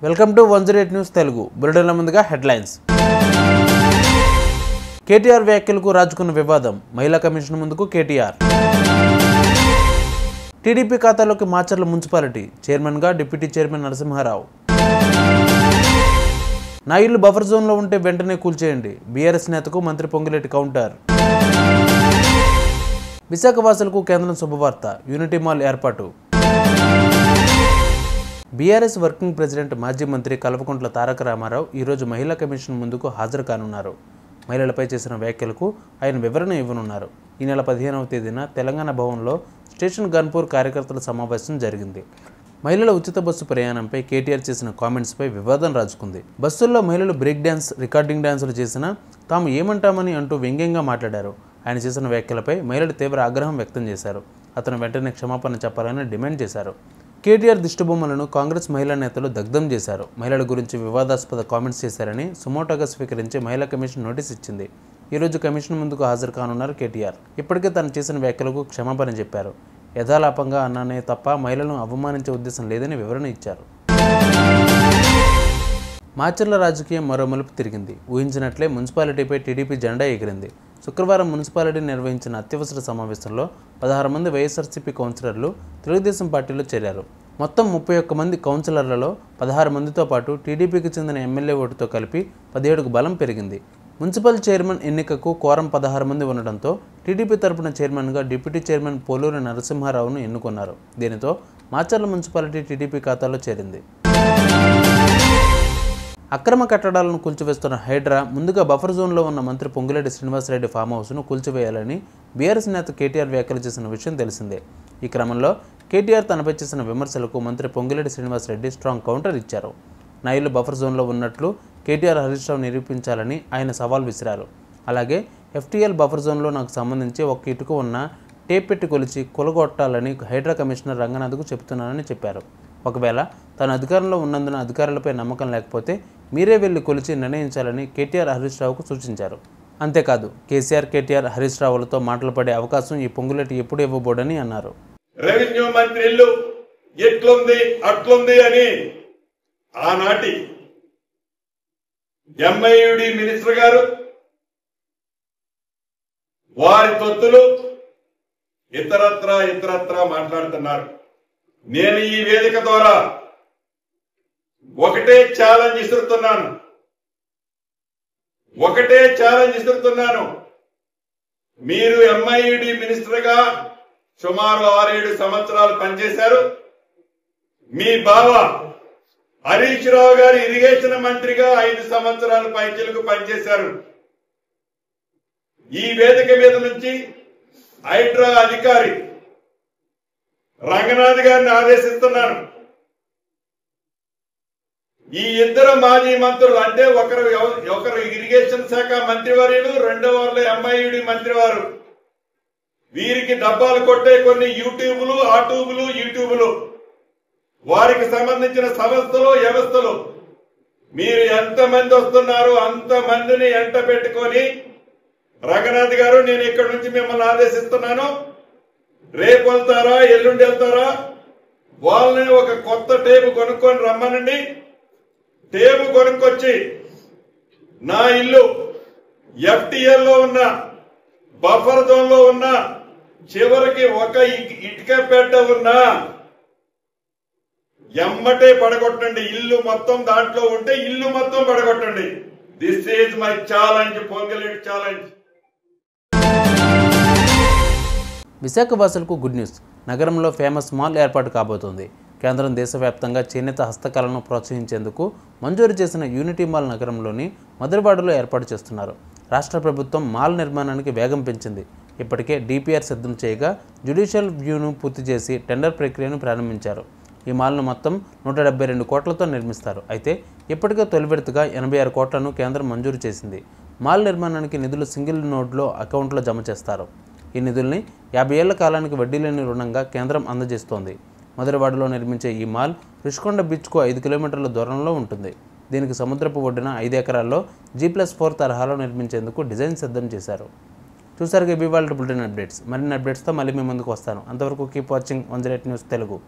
Welcome to 108 news Telugu బులెటిన్ల ముందుగా headlines. KTR వ్యాఖ్యలకు రాజుకున్న వివాదం, మహిళా కమిషన్ ముందుకు కేటీఆర్. టీడీపీ ఖాతాలోకి మాచర్ల మున్సిపాలిటీ చైర్మన్గా డిప్యూటీ చైర్మన్ నరసింహారావు. నా ఇల్లు బఫర్ జోన్లో ఉంటే వెంటనే కూల్చేయండి, బీఆర్ఎస్ నేతకు మంత్రి పొంగులేటి కౌంటర్. విశాఖ వాసులకు కేంద్రం శుభవార్త, యూనిటీ మాల్ ఏర్పాటు. బీఆర్ఎస్ వర్కింగ్ ప్రెసిడెంట్ మాజీ మంత్రి కల్వకుంట్ల తారక రామారావు ఈరోజు మహిళా కమిషన్ ముందుకు హాజరు కానున్నారు. మహిళలపై చేసిన వ్యాఖ్యలకు ఆయన వివరణ ఇవ్వనున్నారు. ఈ నెల 15వ తేదీన తెలంగాణ భవన్లో స్టేషన్ గన్పూర్ కార్యకర్తల సమావేశం జరిగింది. మహిళల ఉచిత బస్సు ప్రయాణంపై కేటీఆర్ చేసిన కామెంట్స్పై వివాదం రాజుకుంది. బస్సుల్లో మహిళలు బ్రేక్ డ్యాన్స్, రికార్డింగ్ డ్యాన్సులు చేసినా తాము ఏమంటామని అంటూ వ్యంగ్యంగా మాట్లాడారు. ఆయన చేసిన వ్యాఖ్యలపై మహిళలు తీవ్ర ఆగ్రహం వ్యక్తం చేశారు. అతను వెంటనే క్షమాపణ చెప్పాలని డిమాండ్ చేశారు. కేటీఆర్ దిష్టిబొమ్మలను కాంగ్రెస్ మహిళా నేతలు దగ్ధం చేశారు. మహిళల గురించి వివాదాస్పద కామెంట్స్ చేశారని సుమోటోగా స్వీకరించి మహిళా కమిషన్ నోటీస్ ఇచ్చింది. ఈరోజు కమిషన్ ముందుకు హాజరు కానున్నారు కేటీఆర్. ఇప్పటికే తను చేసిన వ్యాఖ్యలకు క్షమాపణ చెప్పారు. యథాలాపంగా అన్నానే తప్ప మహిళలను అవమానించే ఉద్దేశం లేదని వివరణ ఇచ్చారు. మాచర్ల రాజకీయం మరో మలుపు తిరిగింది. ఊహించినట్లే మున్సిపాలిటీపై టీడీపీ జెండా ఎగిరింది. శుక్రవారం మున్సిపాలిటీ నిర్వహించిన అత్యవసర సమావేశంలో 16 మంది వైఎస్ఆర్సీపీ కౌన్సిలర్లు తెలుగుదేశం పార్టీలో చేరారు. మొత్తం 31 మంది కౌన్సిలర్లలో 16 మందితో పాటు టీడీపీకి చెందిన ఎమ్మెల్యే ఓటుతో కలిపి 17కు బలం పెరిగింది. మున్సిపల్ చైర్మన్ ఎన్నికకు కోరం 16 మంది ఉండడంతో టీడీపీ తరపున చైర్మన్గా డిప్యూటీ చైర్మన్ పోలూరి నరసింహారావును ఎన్నుకున్నారు. దీనితో మాచర్ల మున్సిపాలిటీ టీడీపీ ఖాతాలో చేరింది. అక్రమ కట్టడాలను కూల్చివేస్తున్న హైడ్రా ముందుగా బఫర్ జోన్లో ఉన్న మంత్రి పొంగులేటి శ్రీనివాసరెడ్డి ఫామ్ హౌస్ను కూల్చివేయాలని బీఆర్ఎస్ నేత కేటీఆర్ వ్యాఖ్యలు చేసిన విషయం తెలిసిందే. ఈ క్రమంలో కేటీఆర్ తనపై చేసిన విమర్శలకు మంత్రి పొంగులేటి శ్రీనివాసరెడ్డి స్ట్రాంగ్ కౌంటర్ ఇచ్చారు. నా ఇల్లు బఫర్ జోన్లో ఉన్నట్లు కేటీఆర్ హరీష్ రావు నిరూపించాలని ఆయన సవాల్ విసిరారు. అలాగే ఎఫ్టీఎల్ బఫర్ జోన్లో నాకు సంబంధించి ఒక్క ఇటుక ఉన్న టేప్ పెట్టి కొలిచి కొలగొట్టాలని హైడ్రా కమిషనర్ రంగనాథ్కు చెబుతున్నానని చెప్పారు. ఒకవేళ తాను అధికారంలో ఉన్నందున అధికారులపై నమ్మకం లేకపోతే మీరే వెళ్లి కొలిచి నిర్ణయించాలని కేటీఆర్ హరీష్ రావుకు సూచించారు. అంతేకాదు కేసీఆర్, కేటీఆర్, హరీష్ రావులతో మాటలు పడే అవకాశం ఈ పొంగులేటి ఎప్పుడు ఇవ్వబోడని అన్నారు. రెవెన్యూ మంత్రి ఇల్లు ఎట్లుంది అట్లుంది అని ఆనాటి ఎంఐయుడి మినిస్టర్ గారు వారి తొత్తులు ఇతరత్రా మాట్లాడుతున్నారు. నేను ఈ వేదిక ద్వారా ఒకటే ఛాలెంజ్ ఇస్తున్నాను. మీరు ఎంఐయుడి మినిస్టర్ గా సుమారు 6-7 సంవత్సరాలు పనిచేశారు. మీ బావ హరీష్ రావు గారు ఇరిగేషన్ మంత్రిగా 5 సంవత్సరాల పైచీలకు పనిచేశారు. ఈ వేదిక మీద నుంచి హైడ్రా అధికారి రంగనాథ్ గారిని ఆదేశిస్తున్నాను. ఈ ఇద్దరు మాజీ మంత్రులు అంటే ఒకరు ఇరిగేషన్ శాఖ మంత్రివర్యులు, రెండవ వారు ఎంఐయుడి మంత్రివారు, వీరికి డబ్బాలు కొట్టే కొన్ని యూట్యూబులు, యూట్యూబులు వారికి సంబంధించిన సంస్థలు, వ్యవస్థలు మీరు ఎంతమంది వస్తున్నారో అంతమందిని ఎంట పెట్టుకొని రంగనాథ్ గారు నేను ఇక్కడి నుంచి మిమ్మల్ని ఆదేశిస్తున్నాను. రేపు వెళ్తారా, ఎల్లుండి వెళ్తారా, వాళ్ళని ఒక కొత్త టేబు కొనుక్కొని రమ్మనండి. టేబు కొనుక్కొచ్చి నా ఇల్లు ఎఫ్టీఎల్ లో ఉన్న బఫర్ జోన్ లో ఉన్న చివరికి ఒక ఇటుక పెట్ట ఉన్నా ఎమ్మటే పడగొట్టండి. ఇల్లు మొత్తం దాంట్లో ఉంటే ఇల్లు మొత్తం పడగొట్టండి. This is my challenge, Ponguleti challenge. Visakha వాసులకు గుడ్ న్యూస్. నగరంలో ఫేమస్ మాల్ ఏర్పాటు కాబోతోంది. కేంద్రం దేశవ్యాప్తంగా చేనేత హస్తకళను ప్రోత్సహించేందుకు మంజూరు చేసిన యూనిటీ మాల్ నగరంలోని మధురవాడలో ఏర్పాటు చేస్తున్నారు. రాష్ట్ర ప్రభుత్వం మాల్ నిర్మాణానికి వేగం పెంచింది. ఇప్పటికే డిపిఆర్ సిద్ధం చేయగా జ్యుడిషియల్ వ్యూను పూర్తి చేసి టెండర్ ప్రక్రియను ప్రారంభించారు. ఈ మాల్ను మొత్తం 172 కోట్లతో నిర్మిస్తారు. అయితే ఇప్పటికే తొలి విడతగా 86 కోట్లను కేంద్రం మంజూరు చేసింది. మాల్ నిర్మాణానికి నిధులు సింగిల్ నోడ్లో అకౌంట్లో జమ చేస్తారు. ఈ నిధుల్ని 50 ఏళ్ల కాలానికి వడ్డీ లేని రుణంగా కేంద్రం అందజేస్తోంది. మధురవాడలో నిర్మించే ఈ మాల్ రుషికొండ బీచ్కు 5 కిలోమీటర్ల దూరంలో ఉంటుంది. దీనికి సముద్రపు ఒడ్డున 5 ఎకరాల్లో G+4 తరహాలో నిర్మించేందుకు డిజైన్ సిద్ధం చేశారు. చూసారుగా ఇవాళ బులెటిన్ అప్డేట్స్. మరిన్ని అప్డేట్స్తో మళ్ళీ మీ ముందుకు వస్తాను. అంతవరకు కీప్ వాచింగ్ 108 న్యూస్ తెలుగు.